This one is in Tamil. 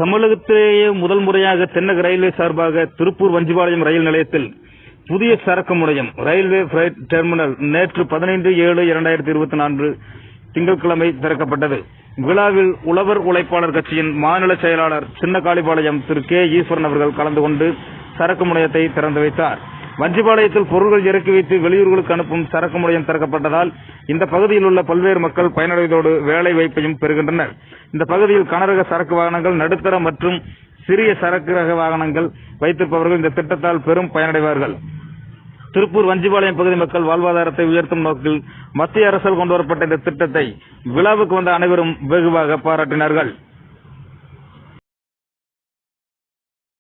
தமிழகத்திலேயே முதல் முறையாக தென்னக ரயில்வே சார்பாக திருப்பூர் வஞ்சிபாளையம் ரயில் நிலையத்தில் புதிய சரக்கு முனையம் ரயில்வே ஃப்ரைட் டெர்மினல் நேற்று 15/7/2024 திங்கட்கிழமை திறக்கப்பட்டது. விழாவில் உழவர் உழைப்பாளர் கட்சியின் மாநில செயலாளர் சின்னகாளிபாளையம் திரு கே ஈஸ்வரன் அவர்கள் கலந்து கொண்டு சரக்கு முனையத்தை திறந்து வைத்தார். வஞ்சிபாளையத்தில் பொருட்கள் இறக்கி வைத்து வெளியூர்களுக்கு அனுப்பும் சரக்கு முனையம் திறக்கப்பட்டதால் இந்த பகுதியில் உள்ள பல்வேறு மக்கள் பயனடைவதோடு வேலை வாய்ப்பையும் பெறுகின்றனர். இந்த பகுதியில் கனரக சரக்கு வாகனங்கள், நடுத்தர மற்றும் சிறிய சரக்கு ரக வாகனங்கள் வைத்திருப்பவர்கள் இந்த திட்டத்தால் பெரும் பயனடைவார்கள். திருப்பூர் வஞ்சிபாளையம் பகுதி மக்கள் வாழ்வாதாரத்தை உயர்த்தும் நோக்கில் மத்திய அரசால் கொண்டுவரப்பட்ட இந்த திட்டத்தை விழாவுக்கு வந்த அனைவரும் வெகுவாக பாராட்டினார்கள்.